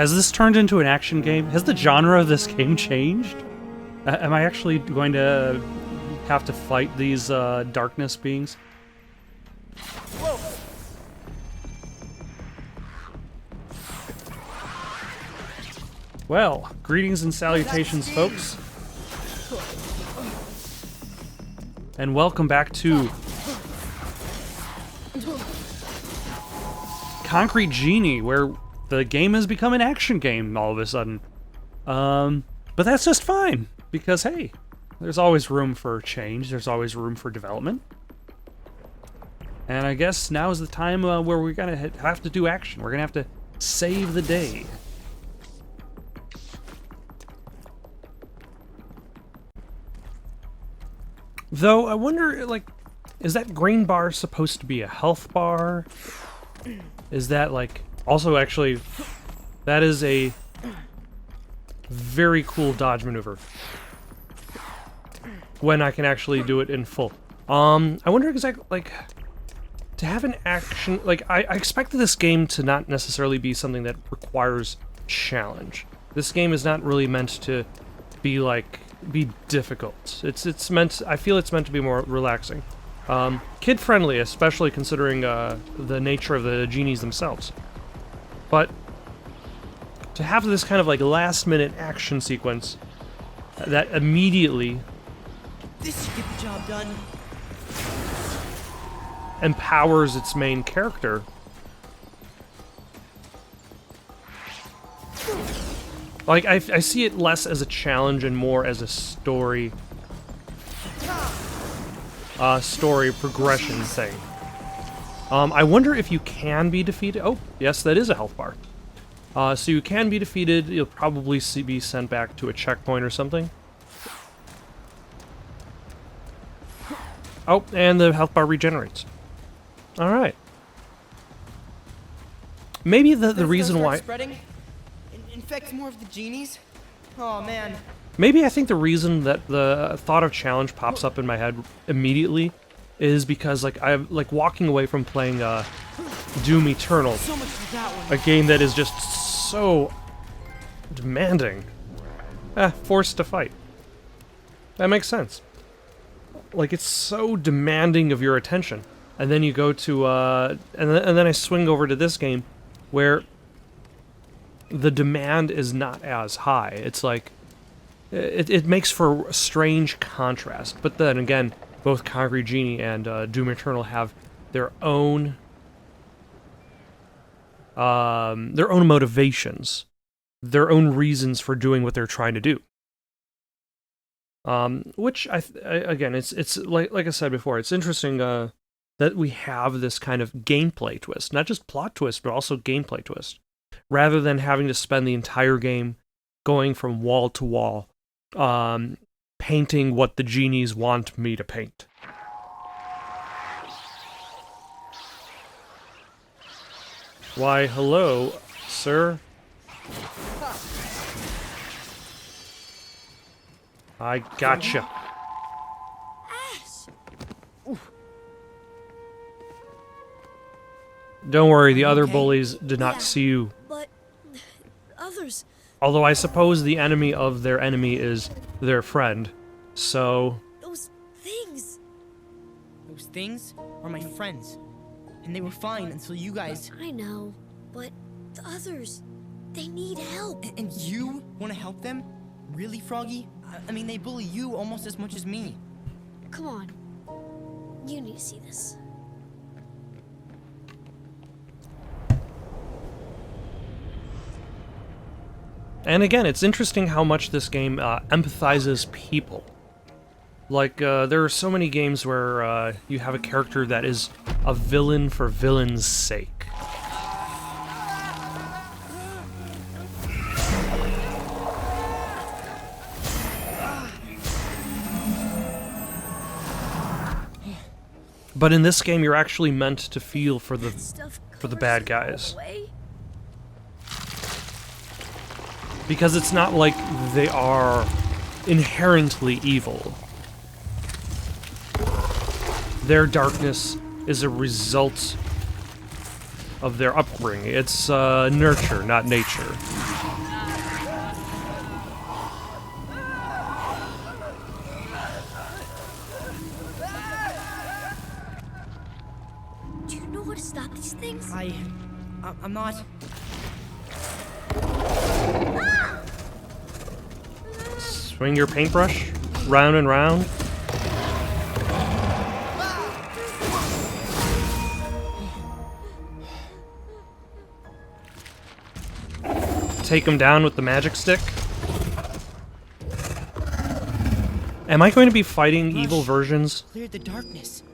Has this turned into an action game? Has the genre of this game changed? Am I actually going to have to fight these darkness beings? Whoa. Well, greetings and salutations, folks. And welcome back to Concrete Genie, where the game has become an action game all of a sudden. But that's just fine, because hey, there's always room for change, there's always room for development. And I guess now is the time where we're gonna have to do action. We're gonna have to save the day. Though, I wonder, like, is that green bar supposed to be a health bar? Is that, like, also actually, that is a very cool dodge maneuver. When I can actually do it in full. I wonder exactly, like, to have an action, like, I expected this game to not necessarily be something that requires challenge. This game is not really meant to be, like, be difficult. It's meant, I feel it's meant to be more relaxing. Kid-friendly, especially considering the nature of the genies themselves. But to have this kind of like last-minute action sequence that immediately This should get the job done. empowers its main character. Like, I see it less as a challenge and more as a story progression thing. I wonder if you can be defeated. Oh, yes, that is a health bar. So you can be defeated. You'll probably be sent back to a checkpoint or something. Oh, and the health bar regenerates. All right. Maybe the reason why. Spreading? Infect more of the genies? Oh man. Maybe I think the reason that the thought of challenge pops up in my head immediately is because, like, I'm like walking away from playing Doom Eternal, So much for that one. a game that is just so demanding. Forced to fight. That makes sense. Like, it's so demanding of your attention, and then you go to and then I swing over to this game, where the demand is not as high. It's like it makes for a strange contrast. But then again, both Concrete Genie and Doom Eternal have their own motivations, their own reasons for doing what they're trying to do. Which again, it's like I said before, it's interesting that we have this kind of gameplay twist, not just plot twist, but also gameplay twist, rather than having to spend the entire game going from wall to wall, painting what the genies want me to paint. Why, hello, sir. I gotcha. Don't worry, the other bullies did not see you. But others. Although I suppose the enemy of their enemy is their friend, so... Those things. Those things are my friends. And they were fine until you guys... I know, but the others, they need help. And you want to help them? Really, Froggy? I mean, they bully you almost as much as me. Come on. You need to see this. And again, it's interesting how much this game empathizes people. Like, there are so many games where you have a character that is a villain for villain's sake. But in this game, you're actually meant to feel for the bad guys. Because it's not like they are inherently evil. Their darkness is a result of their upbringing. It's nurture, not nature. Do you know how to stop these things? I'm not. Swing your paintbrush round and round. Take him down with the magic stick. Am I going to be fighting evil versions? Cleared the darkness.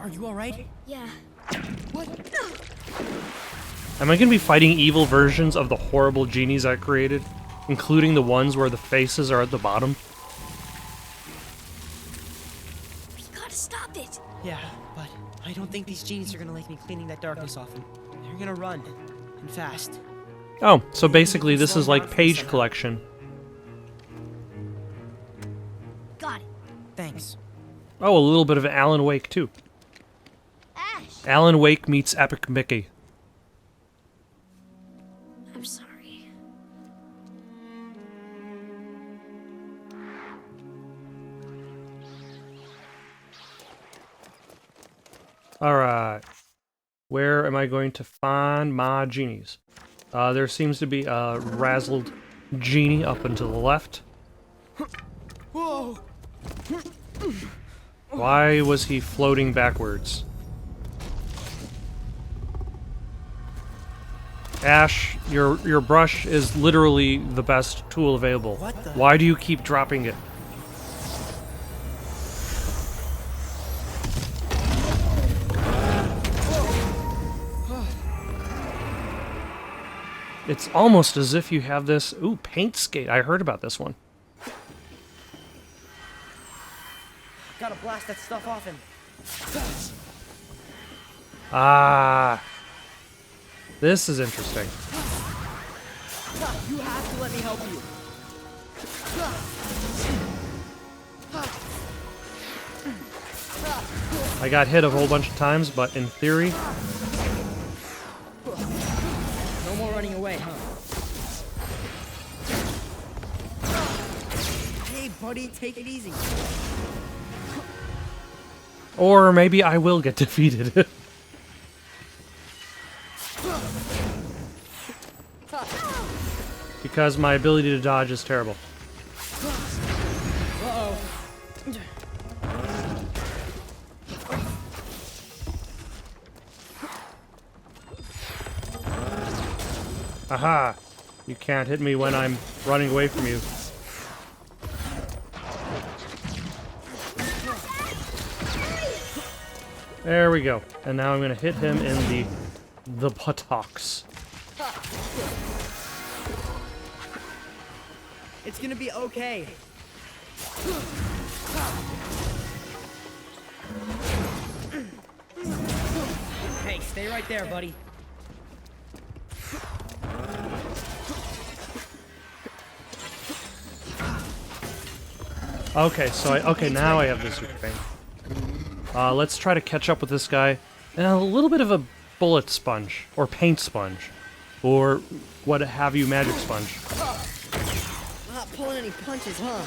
Are you all right? Yeah. What? Am I going to be fighting evil versions of the horrible genies I created? Including the ones where the faces are at the bottom? We gotta stop it. Yeah, but I don't think these genies are gonna like me cleaning that darkness off them. They're gonna run. And fast. Oh, so basically this is like page collection. Got it. Thanks. Oh, a little bit of Alan Wake too. Ash! Alan Wake meets Epic Mickey. I'm sorry. Alright. Where am I going to find my genies? There seems to be a razzled genie up and to the left. Whoa! Why was he floating backwards? Ash, your brush is literally the best tool available. What the- Why do you keep dropping it? It's almost as if you have this... Ooh, paint skate. I heard about this one. Gotta blast that stuff off him. Ah. This is interesting. You have to let me help you. I got hit a whole bunch of times, but in theory... No more running away, huh? Hey, buddy, take it easy. Or maybe I will get defeated. Because my ability to dodge is terrible. Uh-oh. Aha! You can't hit me when I'm running away from you. There we go. And now I'm gonna hit him in the buttocks. It's gonna be okay. Hey, stay right there, buddy. Okay, so okay, now I have the super paint. Let's try to catch up with this guy. And a little bit of a bullet sponge, or paint sponge, or what have you, magic sponge. Not pulling any punches, huh?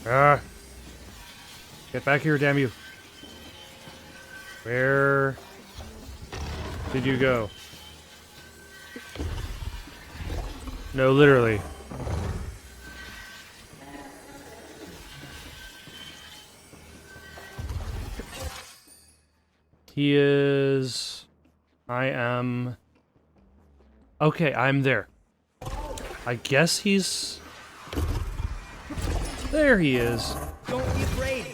Ah! Get back here, damn you! Where did you go? No, literally. He is... I am... Okay, I'm there. I guess he's... There he is. Don't be afraid.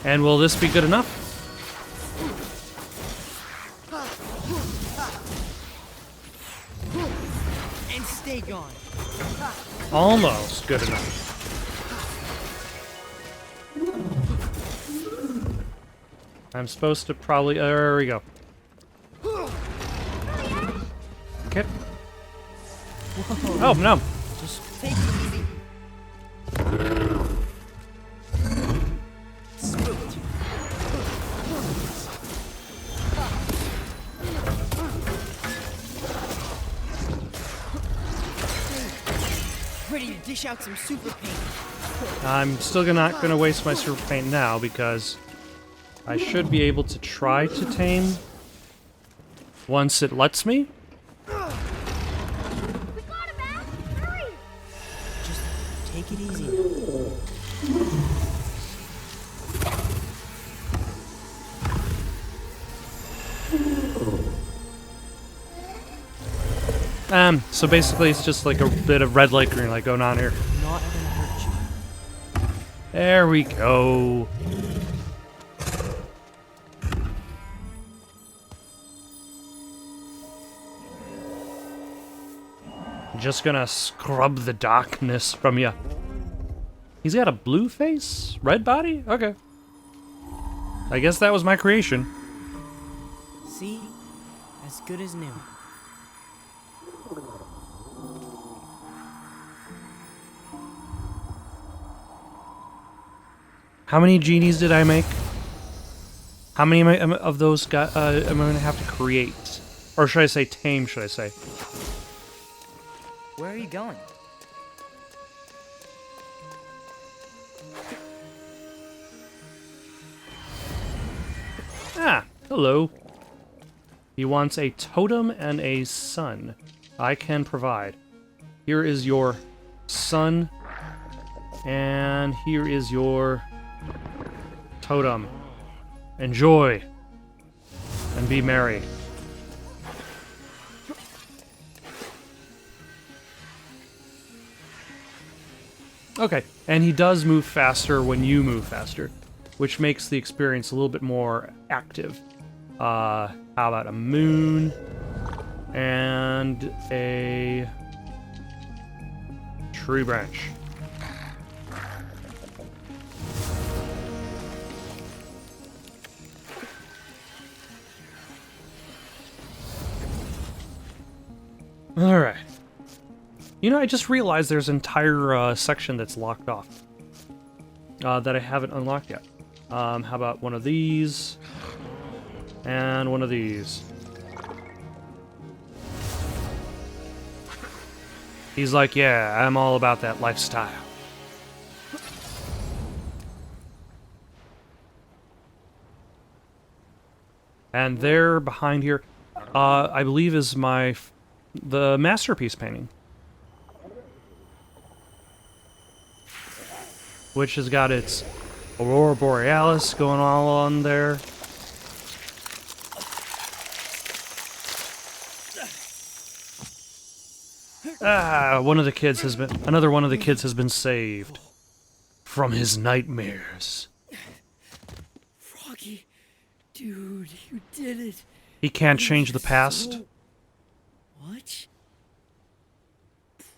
And will this be good enough? And stay gone. on. Almost good enough. I'm supposed to probably... there we go. Okay. Oh, no. Just take it easy. Spooked. Ready to dish out some super paint. I'm still not going to waste my super paint now because I should be able to try to tame once it lets me. We got him, Ash! Hurry! Just take it easy. So basically it's just like a bit of red light, green light going on here. Not gonna hurt you. There we go. Just gonna scrub the darkness from you. He's got a blue face? Red body? Okay. I guess that was my creation. See? As good as new. How many genies did I make? How many of those am I gonna have to create? Or should I say tame, should I say? Where are you going? Ah, hello. He wants a totem and a sun. I can provide. Here is your sun, and here is your totem. Enjoy, and be merry. Okay, and he does move faster when you move faster, which makes the experience a little bit more active. How about a moon and a tree branch? All right. You know, I just realized there's an entire section that's locked off that I haven't unlocked yet. How about one of these and one of these? He's like, yeah, I'm all about that lifestyle. And there behind here, I believe is the masterpiece painting. Which has got its Aurora Borealis going all on there. Ah, another one of the kids has been saved from his nightmares. Froggy, dude, you did it. He can't change the past. What?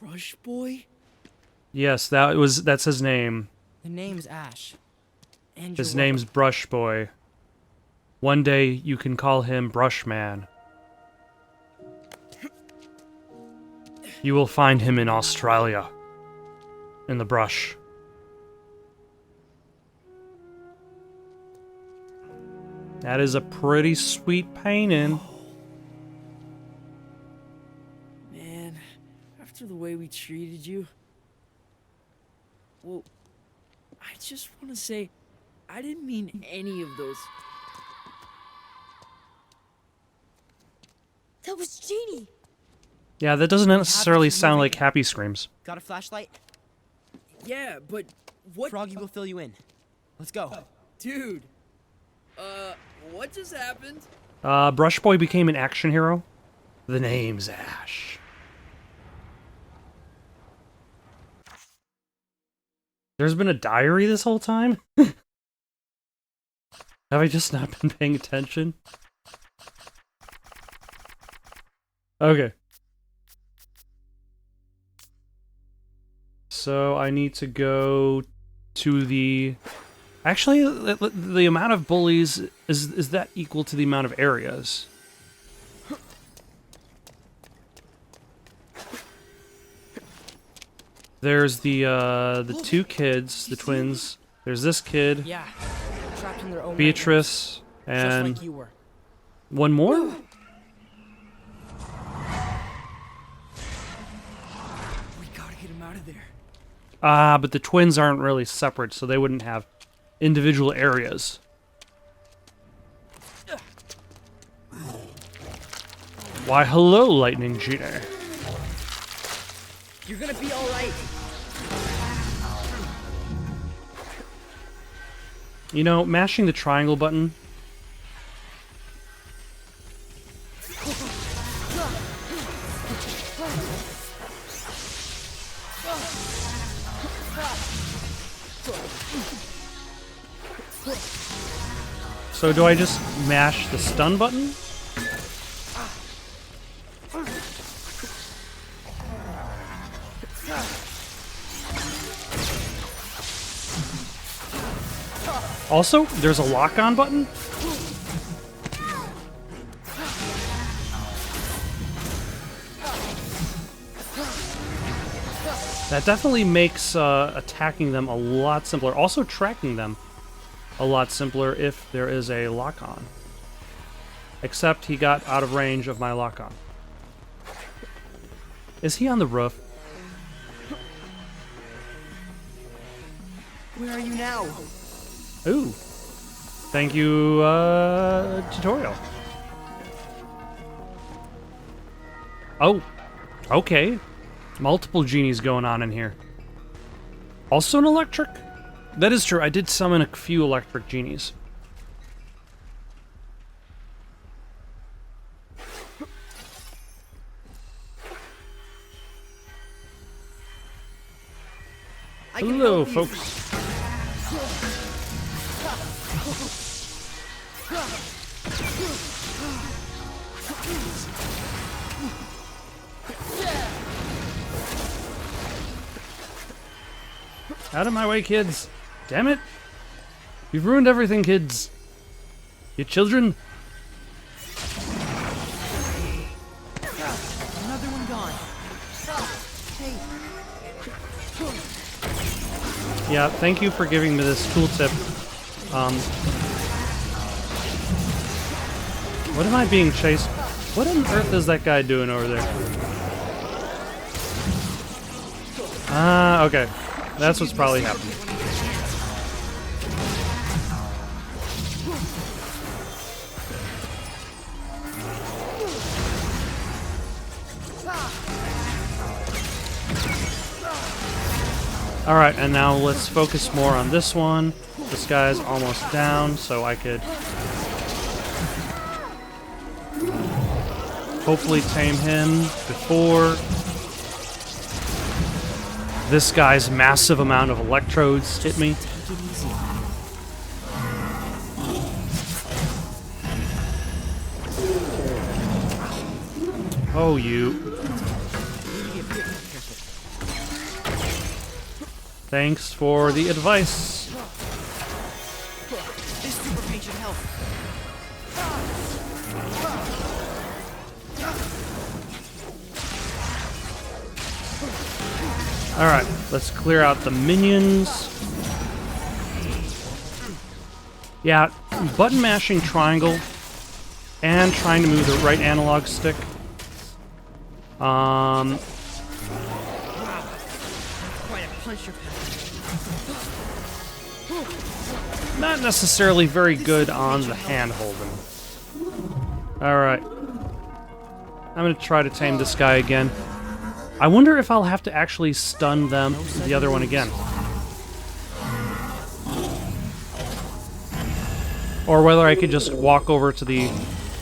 Brush Boy? Yes, that's his name. The name's Ash. And His you're name's Brush Boy. One day you can call him Brush Man. You will find him in Australia. In the brush. That is a pretty sweet painting. Man, after the way we treated you... Well, I just want to say, I didn't mean any of those... That was Genie. Yeah, that doesn't necessarily sound like happy screams. Got a flashlight? Yeah, but what... Froggy will fill you in. Let's go. Dude. What just happened? Brush Boy became an action hero. The name's Ash. There's been a diary this whole time? Have I just not been paying attention? Okay. so I need to go to the... Actually, the amount of bullies, is that equal to the amount of areas? There's the two kids, the twins. There's this kid, Yeah. Trapped in their own Beatrice, nightmares, just and like you were. one more? We gotta get him out of there. Ah, but the twins aren't really separate, so they wouldn't have individual areas. Why, hello, Lightning Genie. You're gonna be all right. You know, mashing the triangle button... So do I just mash the stun button? Also, there's a lock-on button? That definitely makes attacking them a lot simpler. Also tracking them a lot simpler if there is a lock-on. Except he got out of range of my lock-on. Is he on the roof? Where are you now? Ooh. Thank you, tutorial. Oh. Okay. Multiple genies going on in here. Also an electric? That is true. I did summon a few electric genies. Hello, folks. Out of my way, kids. Damn it. You've ruined everything, kids. You children. Another one gone. Hey. Yeah, thank you for giving me this tooltip. What am I being chased? What on earth is that guy doing over there? Ah, okay. That's what's probably happening. Alright, and now let's focus more on this one. This guy's almost down, so I could hopefully tame him before this guy's massive amount of electrodes hit me. Oh, you. Thanks for the advice. This super paint should help. Alright, let's clear out the minions. Yeah, button mashing triangle and trying to move the right analog stick. Quite a puncher pack. Not necessarily very good on the hand holding. Alright. I'm gonna try to tame this guy again. I wonder if I'll have to actually stun them, the other one again. Or whether I could just walk over to the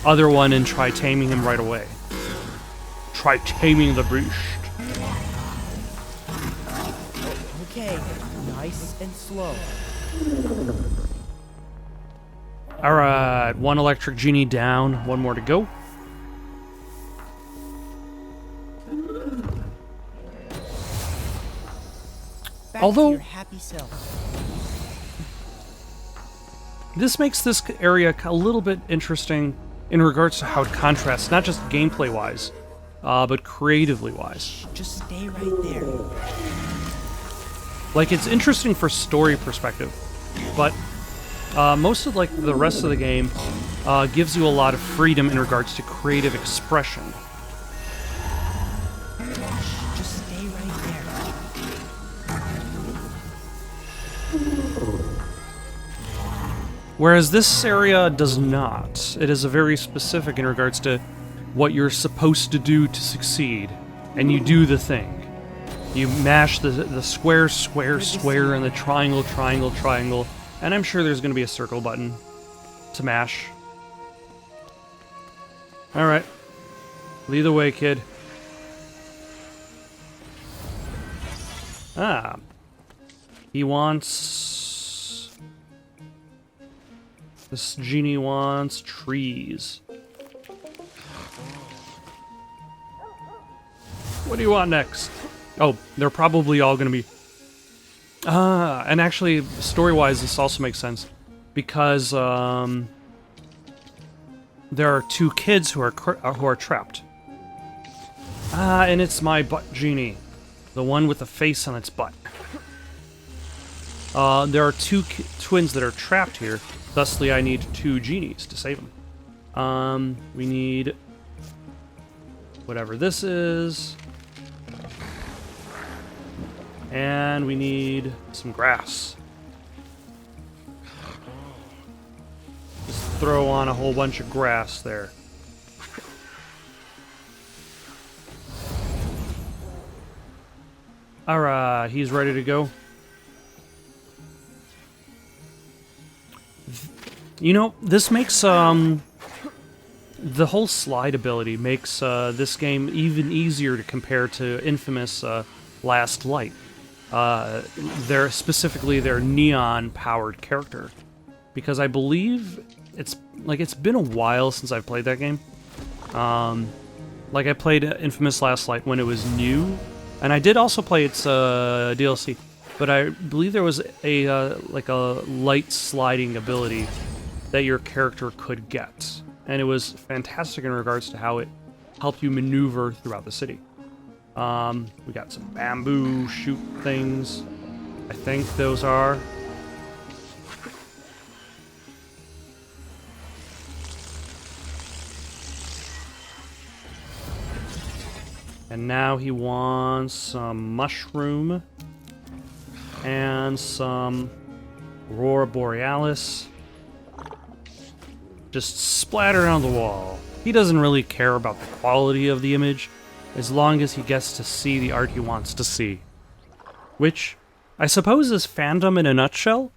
other one and try taming him right away. Try taming the beast. Okay, nice and slow. Alright, one electric genie down, one more to go. Back Although- to your happy self. This makes this area a little bit interesting in regards to how it contrasts, not just gameplay-wise, but creatively-wise. Just stay right there. Like, it's interesting for story perspective, but most of, like, the rest of the game gives you a lot of freedom in regards to creative expression. Just stay right there. Whereas this area does not. It is a very specific in regards to what you're supposed to do to succeed, and you do the thing. You mash the square, square, square, and the triangle, triangle, triangle, and I'm sure there's going to be a circle button to mash. Alright. Lead the way, kid. Ah. He wants... This genie wants trees. What do you want next? Oh, they're probably all gonna be... and actually, story-wise, this also makes sense. Because, there are two kids who are trapped. And it's my butt genie. The one with the face on its butt. There are two twins that are trapped here. Thusly, I need two genies to save them. We need... whatever this is. And we need some grass. Just throw on a whole bunch of grass there. Alright, he's ready to go. You know, this makes, the whole slide ability makes, this game even easier to compare to Infamous, Last Light. Specifically their neon-powered character. Because I believe it's been a while since I've played that game. Like, I played Infamous Last Light when it was new, and I did also play its, DLC. But I believe there was a light sliding ability that your character could get. And it was fantastic in regards to how it helped you maneuver throughout the city. We got some bamboo shoot things. I think those are. And now he wants some mushroom and some Aurora Borealis. Just splatter on the wall. He doesn't really care about the quality of the image, as long as he gets to see the art he wants to see. Which, I suppose, is fandom in a nutshell?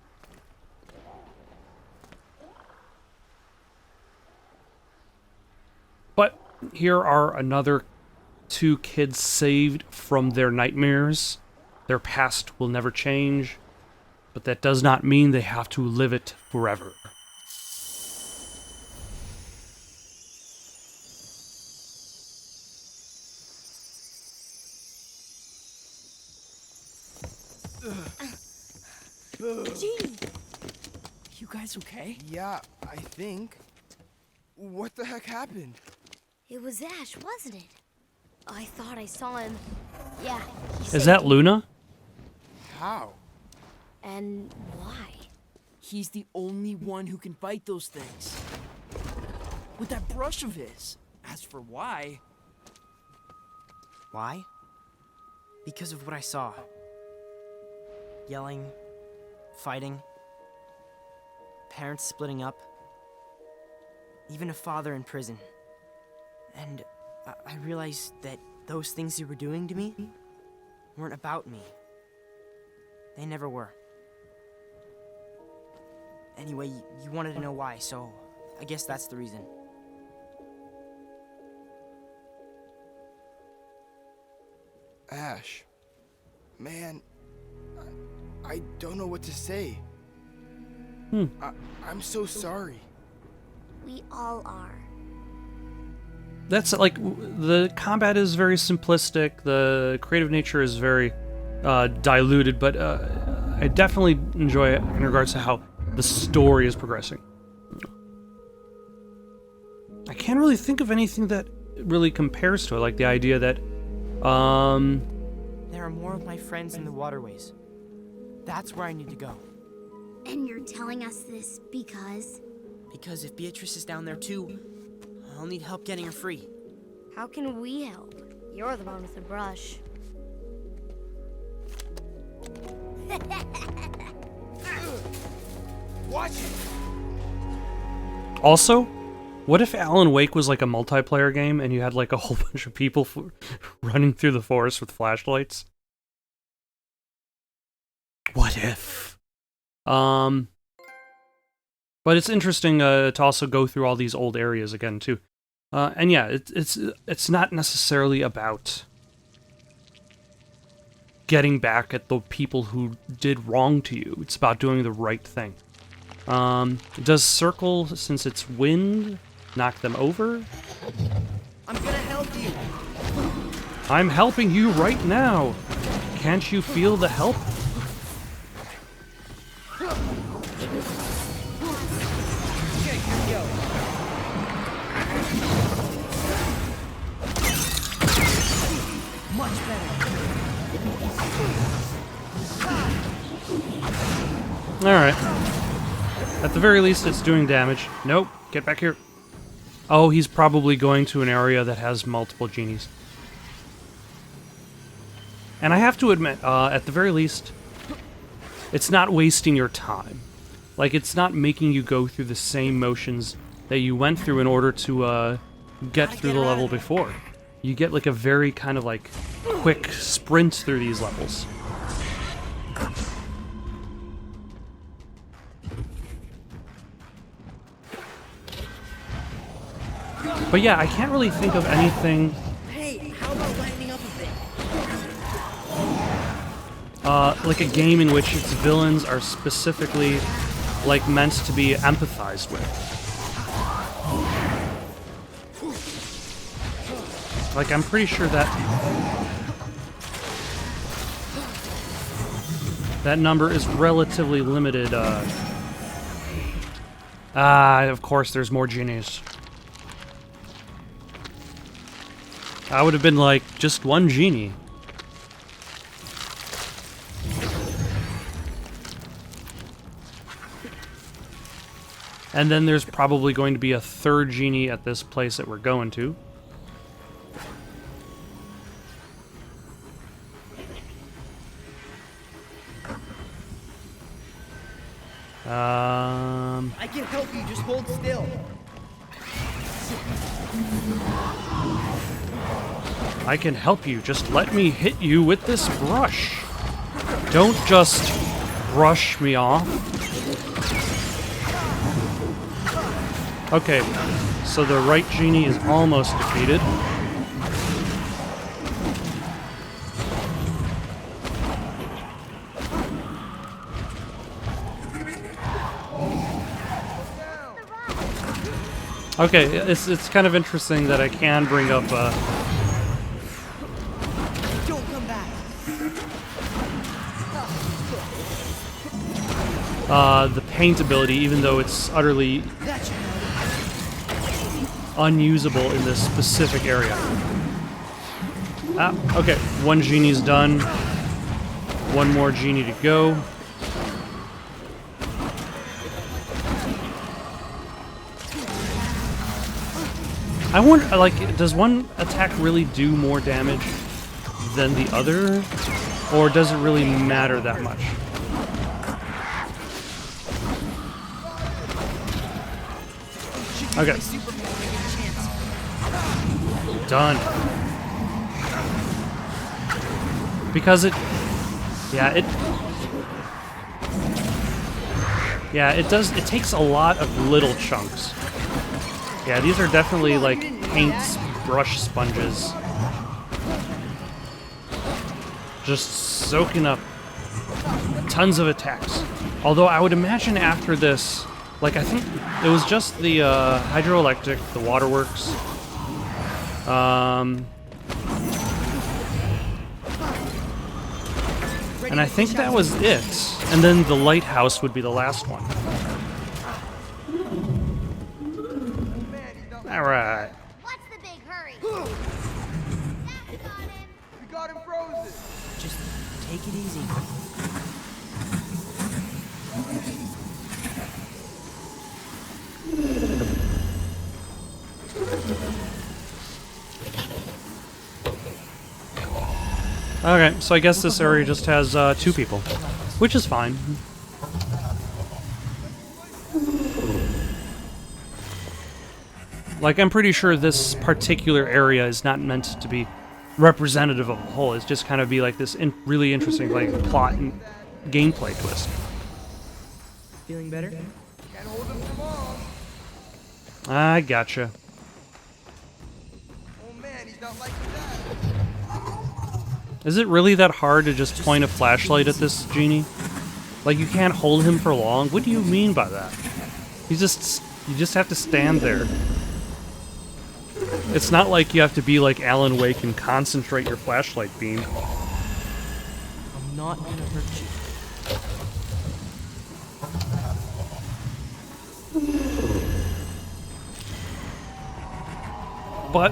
But here are another two kids saved from their nightmares. Their past will never change, but that does not mean they have to live it forever. Genie! You guys okay? Yeah, I think. What the heck happened? It was Ash, wasn't it? I thought I saw him. Yeah. he Is saved that me. Luna? How? And why? He's the only one who can fight those things. With that brush of his. As for why... Why? Because of what I saw. Yelling, fighting, parents splitting up, even a father in prison. And I realized that those things you were doing to me weren't about me. They never were. Anyway, you wanted to know why, so I guess that's the reason. Ash. Man, I don't know what to say. I'm so sorry. We all are. That's like, the combat is very simplistic, the creative nature is very diluted, but I definitely enjoy it in regards to how the story is progressing. I can't really think of anything that really compares to it, like the idea that, There are more of my friends in the waterways. That's where I need to go. And you're telling us this because? Because if Beatrice is down there too, I'll need help getting her free. How can we help? You're the one with the brush. Watch it! Also, what if Alan Wake was like a multiplayer game and you had like a whole bunch of people running through the forest with flashlights? What if? But it's interesting to also go through all these old areas again too. And yeah, it's not necessarily about getting back at the people who did wrong to you. It's about doing the right thing. Does Circle, since it's wind, knock them over? I'm gonna help you. I'm helping you right now. Can't you feel the help? Okay, here we go. Much better. Alright. At the very least, it's doing damage. Nope. Get back here. Oh, he's probably going to an area that has multiple genies. And I have to admit, at the very least, it's not wasting your time. Like, it's not making you go through the same motions that you went through in order to get through the level before. You get like a very kind of like quick sprint through these levels. But yeah, I can't really think of anything Hey, how about lightening up a bit? like a game in which its villains are specifically like meant to be empathized with. Like, I'm pretty sure that that number is relatively limited. Of course, there's more genies. I would have been like, just one genie. And then there's probably going to be a third genie at this place that we're going to. I can help you, just hold still. I can help you, just let me hit you with this brush. Don't just brush me off. Okay, so the right genie is almost defeated. Okay, it's kind of interesting that I can bring up Don't come back. the paint ability, even though it's utterly That should help. unusable in this specific area. Okay, one genie's done. One more genie to go. I wonder, like, does one attack really do more damage than the other? Or does it really matter that much? Okay. Done. Because it takes a lot of little chunks. Yeah, these are definitely like paint brush sponges. Just soaking up tons of attacks. Although I would imagine after this, like I think it was just the hydroelectric, the waterworks. And I think that was it. And then the lighthouse would be the last one. Alright. What's the big hurry? We got him frozen. Just take it easy. Okay, so I guess this area just has 2 people, which is fine. Like, I'm pretty sure this particular area is not meant to be representative of a whole. It's just kind of be like this really interesting, like, plot and gameplay twist. Feeling better? Can't hold him for long. I gotcha. Oh man, he's not like that. Is it really that hard to just point a flashlight at this genie? Like, you can't hold him for long? What do you mean by that? You just have to stand there. It's not like you have to be like Alan Wake and concentrate your flashlight beam. I'm not gonna hurt you. But,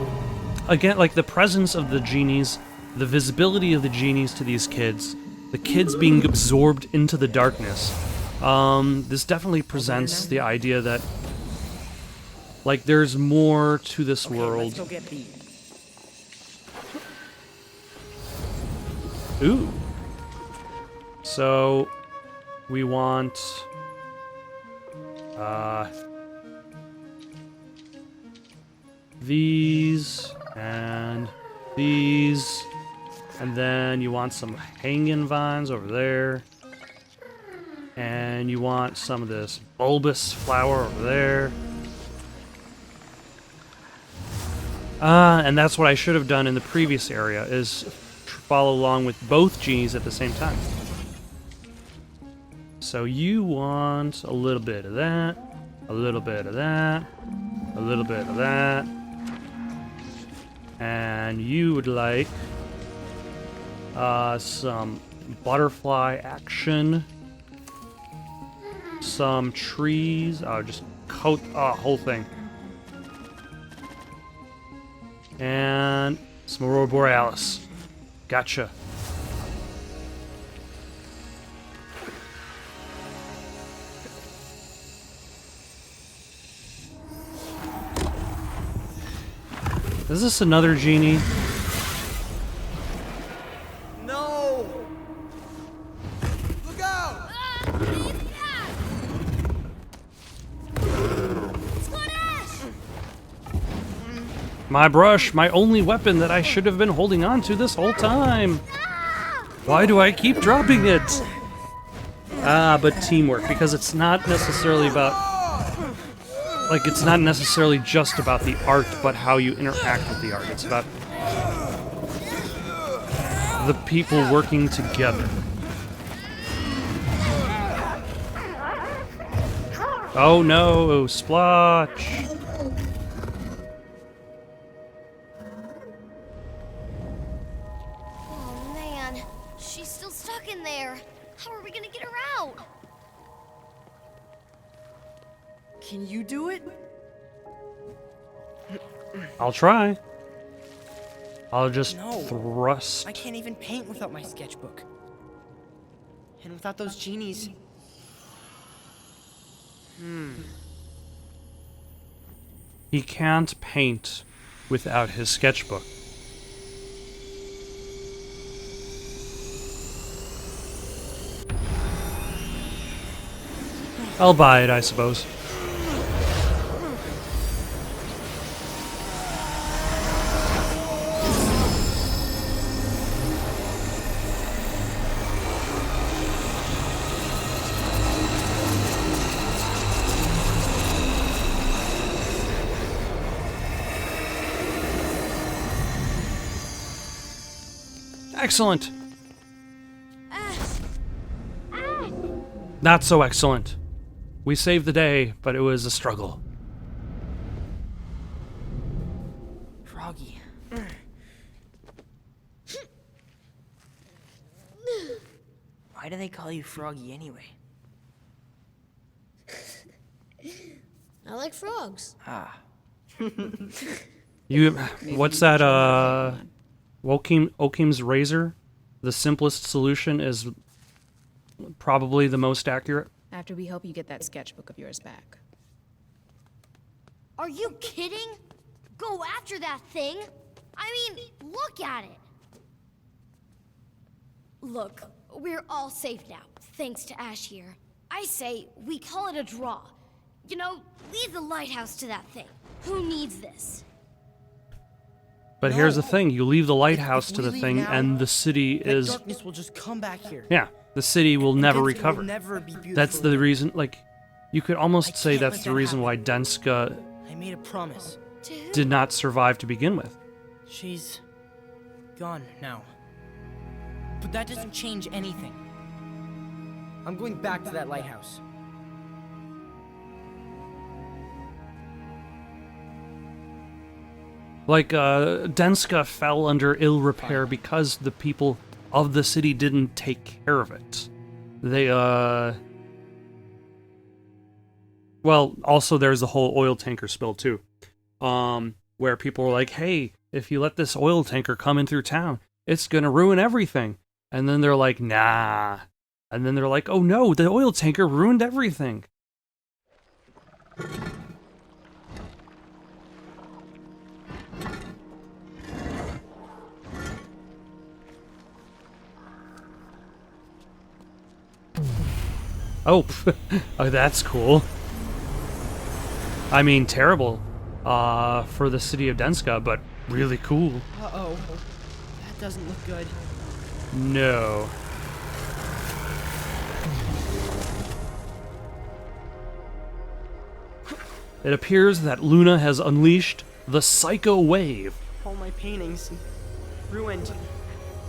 again, like, the presence of the genies, the visibility of the genies to these kids, the kids being absorbed into the darkness, this definitely presents the idea that, like, there's more to this world. Let's go get beat. Ooh. So, we want... these, and then you want some hanging vines over there, and you want some of this bulbous flower over there. And that's what I should have done in the previous area, is follow along with both genies at the same time. So you want a little bit of that, a little bit of that, a little bit of that, and you would like some butterfly action, some trees, just coat whole thing, and some Aurora Borealis. Gotcha. Is this another genie? No! Look out! My brush, my only weapon that I should have been holding on to this whole time. Why do I keep dropping it? But teamwork, because it's not necessarily about... Like, it's not necessarily just about the art, but how you interact with the art. It's about the people working together. Oh no, splotch! Oh man, she's still stuck in there. How are we gonna get her out? Can you do it? I'll try. I'll just No. thrust. I can't even paint without my sketchbook. And without those genies. He can't paint without his sketchbook. I'll buy it, I suppose. Excellent. Not so excellent. We saved the day, but it was a struggle. Froggy. Why do they call you Froggy anyway? I like frogs. Ah. What's that, Oakham's razor? The simplest solution is probably the most accurate. After we hope you get that sketchbook of yours back. Are you kidding? Go after that thing? I mean, look at it. Look, we're all safe now, thanks to Ash here. I say we call it a draw. You know, leave the lighthouse to that thing. Who needs this? But here's the thing, you leave the lighthouse If to we the leave thing, now, and the city That is... darkness will just come back here. Yeah, the city will never Denska recover. Will never be beautiful That's the again. reason, like, you could almost I say can't that's let the that reason why happen. Denska I made a promise. To who? did not survive to begin with. She's gone now. But that doesn't change anything. I'm going back to that lighthouse. Like, Denska fell under ill repair because the people of the city didn't take care of it. They, well, also there's the whole oil tanker spill, too. Where people were like, hey, if you let this oil tanker come in through town, it's gonna ruin everything. And then they're like, nah. And then they're like, oh no, the oil tanker ruined everything. Oh, oh, that's cool. I mean, terrible for the city of Denska, but really cool. Uh-oh. That doesn't look good. No. It appears that Luna has unleashed the Psycho Wave. All my paintings ruined.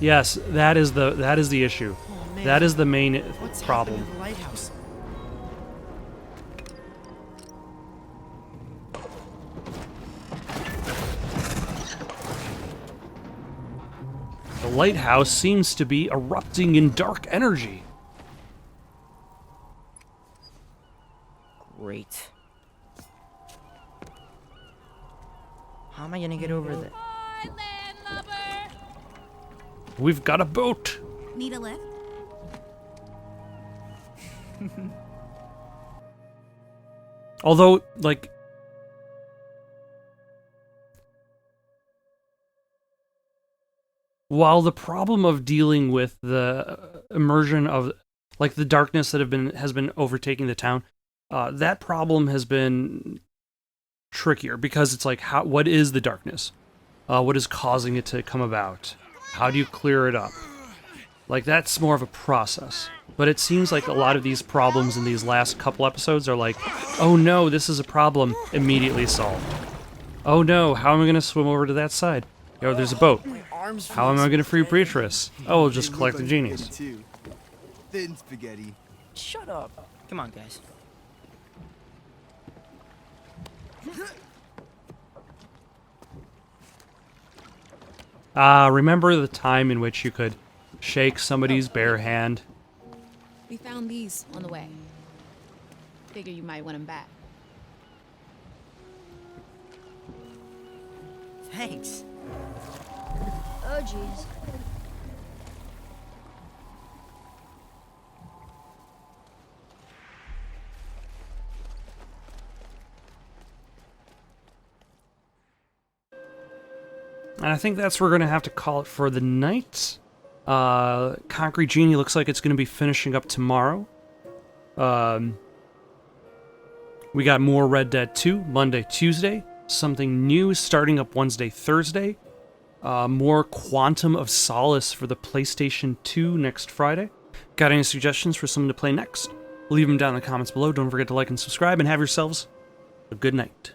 Yes, that is the issue. Oh, man. That is the main What's problem. happened to the lighthouse? The lighthouse seems to be erupting in dark energy. Great. How am I gonna get over the... We've got a boat. Need a lift? Although, like, while the problem of dealing with the immersion of, like, the darkness that has been overtaking the town, that problem has been trickier because it's like, what is the darkness? What is causing it to come about? How do you clear it up? Like, that's more of a process. But it seems like a lot of these problems in these last couple episodes are like, oh no, this is a problem, immediately solved. Oh no, how am I going to swim over to that side? Oh, there's a boat. How am I going to free Beatrice? Oh, we'll just collect the genies. Thin spaghetti. Shut up. Come on, guys. Remember the time in which you could shake somebody's bare hand? We found these on the way. Figure you might want them back. Thanks. Oh, jeez. And I think that's where we're going to have to call it for the night. Concrete Genie looks like it's going to be finishing up tomorrow. We got more Red Dead 2 Monday, Tuesday. Something new starting up Wednesday, Thursday. More Quantum of Solace for the PlayStation 2 next Friday. Got any suggestions for something to play next? Leave them down in the comments below. Don't forget to like and subscribe, and have yourselves a good night.